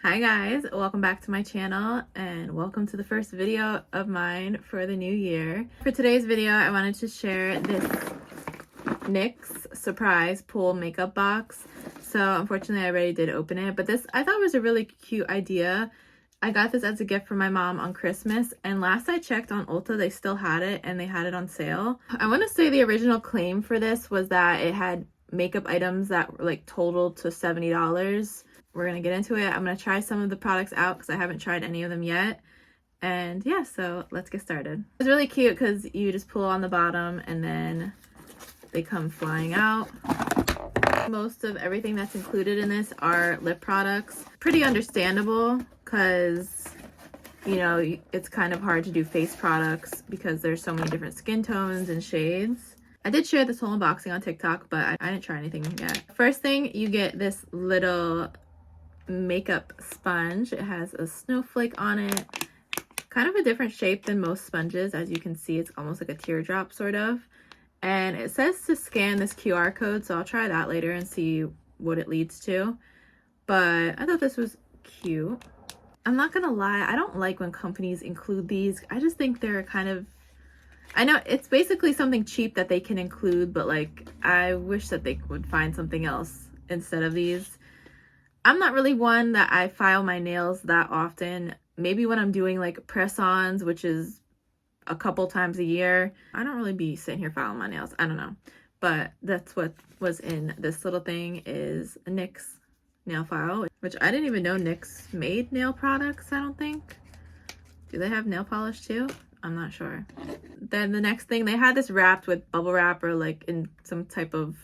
Hi guys, welcome back to my channel and welcome to the first video of mine for the new year. For today's video, I wanted to share this NYX surprise pool makeup box. So unfortunately I already did open it, but this I thought was a really cute idea. I got this as a gift from my mom on Christmas, and last I checked on Ulta they still had it and they had it on sale. I want to say the original claim for this was that it had makeup items that were like totaled to $70. We're gonna get into it. I'm gonna try some of the products out because I haven't tried any of them yet. And yeah, so let's get started. It's really cute because you just pull on the bottom and then they come flying out. Most of everything that's included in this are lip products. Pretty understandable because, you know, it's kind of hard to do face products because there's so many different skin tones and shades. I did share this whole unboxing on TikTok, but I didn't try anything yet. First thing, you get this little makeup sponge. It has a snowflake on it, kind of a different shape than most sponges. As you can see, it's almost like a teardrop sort of, and it says to scan this QR code, so I'll try that later and see what it leads to. But I thought this was cute. I'm not gonna lie, I don't like when companies include these. I just think they're kind of, I know it's basically something cheap that they can include, but like I wish that they would find something else instead of these. I'm not really one that I file my nails that often. Maybe when I'm doing like press-ons, which is a couple times a year. I don't really be sitting here filing my nails. I don't know. But that's what was in this little thing, is a NYX nail file, which I didn't even know NYX made nail products, I don't think. Do they have nail polish too? I'm not sure. Then the next thing, they had this wrapped with bubble wrap or like in some type of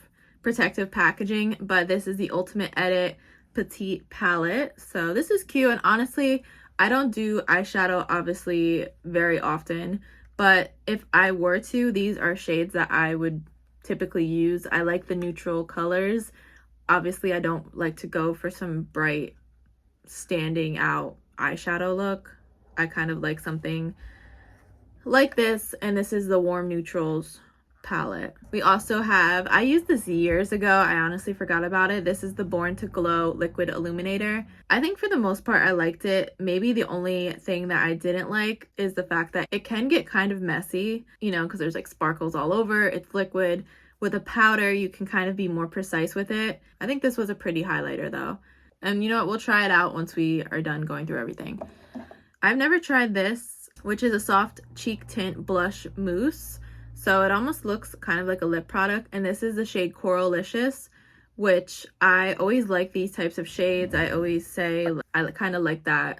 protective packaging, but this is the Ultimate Edit Petite palette. So this is cute, and honestly I don't do eyeshadow obviously very often, but if I were to, these are shades that I would typically use. I like the neutral colors. Obviously I don't like to go for some bright standing out eyeshadow look. I kind of like something like this, and this is the warm neutrals palette. We also have, I used this years ago, I honestly forgot about it. This is the Born to Glow Liquid Illuminator. I think for the most part I liked it. Maybe the only thing that I didn't like is the fact that it can get kind of messy, you know, because there's like sparkles all over. It's liquid. With a powder you can kind of be more precise with it. I think this was a pretty highlighter though, and you know what, we'll try it out once we are done going through everything. I've never tried this, which is a soft cheek tint blush mousse. So it almost looks kind of like a lip product, and this is the shade Coralicious, which I always like these types of shades. I always say I kind of like that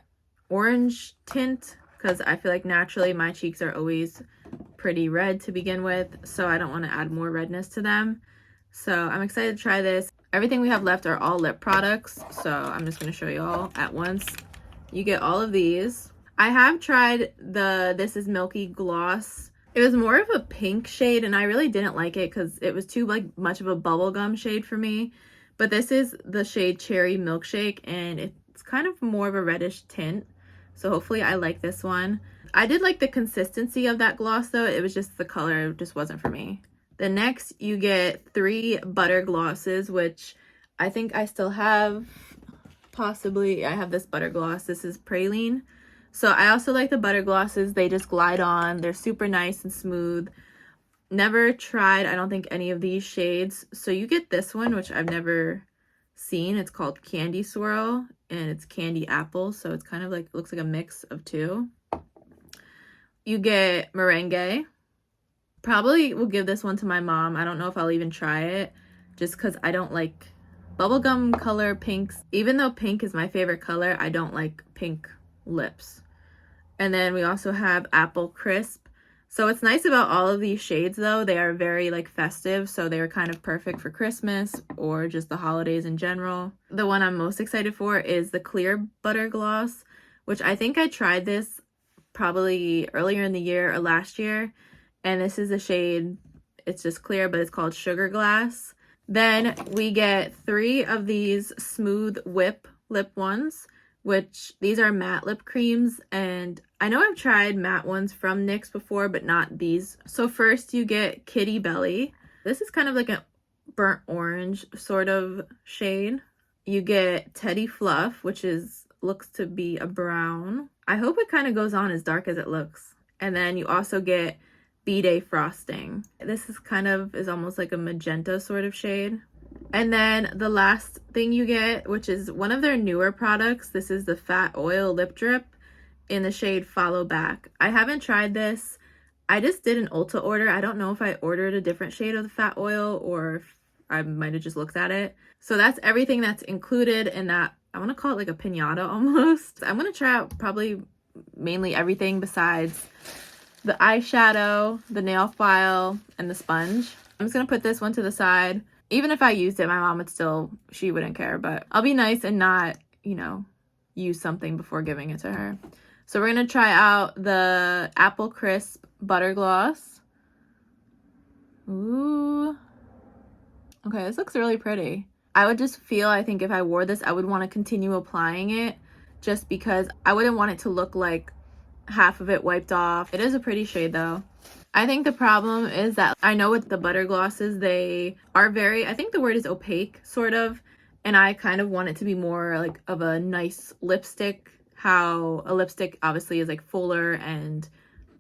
orange tint because I feel like naturally my cheeks are always pretty red to begin with, so I don't want to add more redness to them. So I'm excited to try this. Everything we have left are all lip products, so I'm just going to show you all at once. You get all of these. I have tried the This Is Milky Gloss. It was more of a pink shade, and I really didn't like it because it was too like much of a bubblegum shade for me. But this is the shade Cherry Milkshake, and it's kind of more of a reddish tint. So hopefully I like this one. I did like the consistency of that gloss though. It was just the color just wasn't for me. Then next you get 3 butter glosses, which I think I still have. Possibly I have this butter gloss. This is Praline. So I also like the butter glosses. They just glide on. They're super nice and smooth. Never tried, I don't think, any of these shades. So you get this one, which I've never seen. It's called Candy Swirl, and it's candy apple. So it's kind of like, looks like a mix of two. You get Merengue. Probably will give this one to my mom. I don't know if I'll even try it, just because I don't like bubblegum color pinks. Even though pink is my favorite color, I don't like pink lips. And then we also have Apple Crisp. So what's nice about all of these shades though, they are very like festive, so they're kind of perfect for Christmas or just the holidays in general. The one I'm most excited for is the Clear Butter Gloss, which I think I tried this probably earlier in the year or last year, and this is the shade, it's just clear, but it's called Sugar Glass. Then we get 3 of these Smooth Whip lip ones, which these are matte lip creams, and I know I've tried matte ones from NYX before, but not these. So first you get Kitty Belly. This is kind of like a burnt orange sort of shade. You get Teddy Fluff, which is looks to be a brown. I hope it kind of goes on as dark as it looks. And then you also get B-Day frosting. This is almost like a magenta sort of shade. And then the last thing you get, which is one of their newer products, this is the Fat Oil Lip Drip in the shade Follow Back. I haven't tried this. I just did an Ulta order. I don't know if I ordered a different shade of the Fat Oil or if I might have just looked at it. So that's everything that's included in that. I want to call it like a piñata almost. I'm going to try out probably mainly everything besides the eyeshadow, the nail file, and the sponge. I'm just going to put this one to the side. Even if I used it, my mom would still, she wouldn't care, but I'll be nice and not, you know, use something before giving it to her. So we're going to try out the Apple Crisp Butter Gloss. Ooh. Okay, this looks really pretty. I would just feel, I think if I wore this, I would want to continue applying it just because I wouldn't want it to look like half of it wiped off. It is a pretty shade though. I think the problem is that I know with the butter glosses, they are very, I think the word is opaque sort of, and I kind of want it to be more like of a nice lipstick, how a lipstick obviously is like fuller and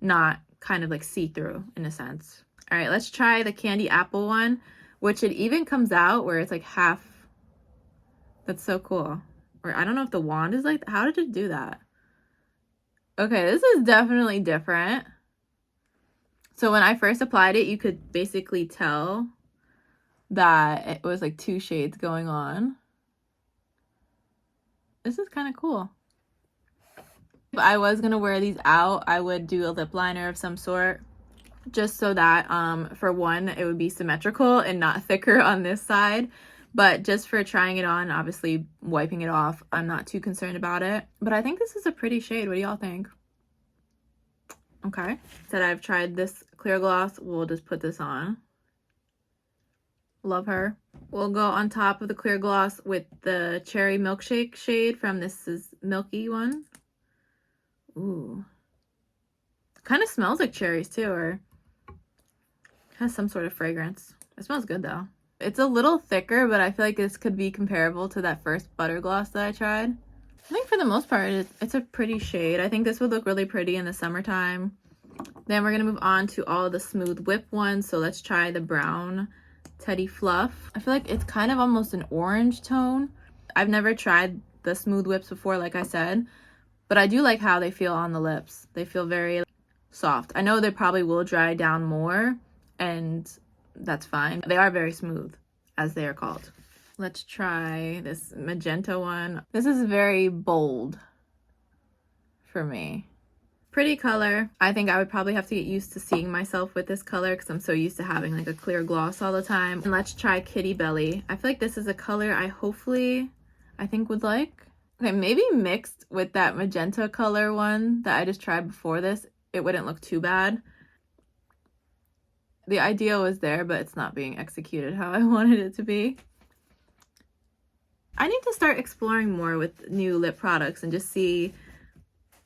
not kind of like see-through in a sense. All right, let's try the Candy Apple one, which it even comes out where it's like half. That's so cool. Or I don't know if the wand is like, how did it do that? Okay, this is definitely different. So when I first applied it, you could basically tell that it was like two shades going on. This is kind of cool. If I was going to wear these out, I would do a lip liner of some sort. Just so that, for one, it would be symmetrical and not thicker on this side. But just for trying it on, obviously wiping it off, I'm not too concerned about it. But I think this is a pretty shade. What do y'all think? Okay. Said I've tried this clear gloss. We'll just put this on. Love her. We'll go on top of the clear gloss with the Cherry Milkshake shade from This Is Milky one. Ooh. Kind of smells like cherries too, or has some sort of fragrance. It smells good though. It's a little thicker, but I feel like this could be comparable to that first butter gloss that I tried. I think for the most part, it's a pretty shade. I think this would look really pretty in the summertime. Then we're going to move on to all the Smooth Whip ones. So let's try the brown Teddy Fluff. I feel like it's kind of almost an orange tone. I've never tried the Smooth Whips before, like I said, but I do like how they feel on the lips. They feel very soft. I know they probably will dry down more, and that's fine. They are very smooth, as they are called. Let's try this magenta one. This is very bold for me. Pretty color. I think I would probably have to get used to seeing myself with this color because I'm so used to having like a clear gloss all the time. And let's try Kitty Belly. I feel like this is a color I think would like. Okay, maybe mixed with that magenta color one that I just tried before this, it wouldn't look too bad. The idea was there, but it's not being executed how I wanted it to be. I need to start exploring more with new lip products and just see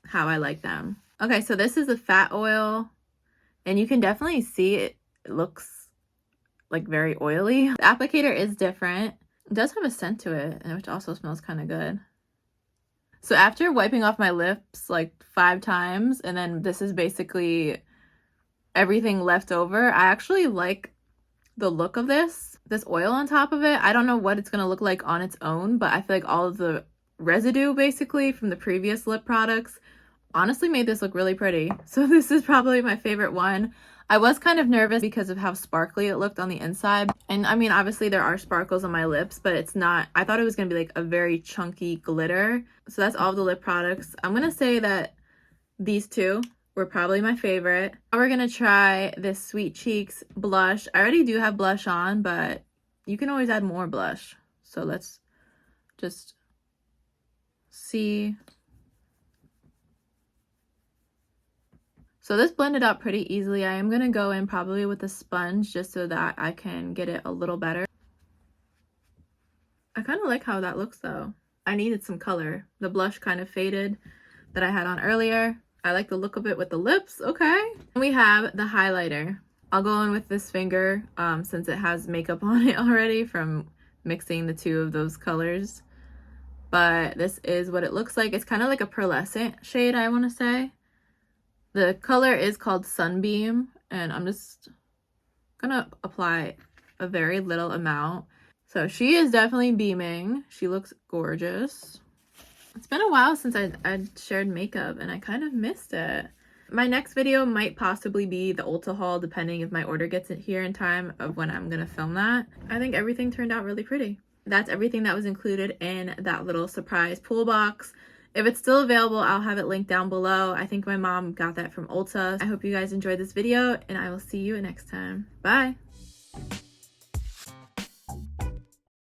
how I like them. Okay, so this is the Fat Oil, and you can definitely see it looks like very oily. The applicator is different. It does have a scent to it, which also smells kind of good. So after wiping off my lips like 5 times, and then this is basically everything left over, I actually like the look of this oil on top of it. I don't know what it's going to look like on its own, but I feel like all of the residue basically from the previous lip products honestly made this look really pretty. So this is probably my favorite one. I was kind of nervous because of how sparkly it looked on the inside. And I mean, obviously there are sparkles on my lips, but it's not, I thought it was going to be like a very chunky glitter. So that's all the lip products. I'm going to say that these two were probably my favorite. Now we're going to try this Sweet Cheeks blush. I already do have blush on, but you can always add more blush. So let's just see. So this blended out pretty easily. I am going to go in probably with a sponge just so that I can get it a little better. I kind of like how that looks though. I needed some color. The blush kind of faded that I had on earlier. I like the look of it with the lips. Okay. And we have the highlighter. I'll go in with this finger since it has makeup on it already from mixing the two of those colors. but this is what it looks like. It's kind of like a pearlescent shade, I want to say. The color is called Sunbeam, and I'm just gonna apply a very little amount. So she is definitely beaming. She looks gorgeous. It's been a while since I shared makeup, and I kind of missed it. My next video might possibly be the Ulta haul, depending if my order gets it here in time of when I'm gonna film that. I think everything turned out really pretty. That's everything that was included in that little surprise pool box. If it's still available, I'll have it linked down below. I think my mom got that from Ulta. I hope you guys enjoyed this video, and I will see you next time. Bye!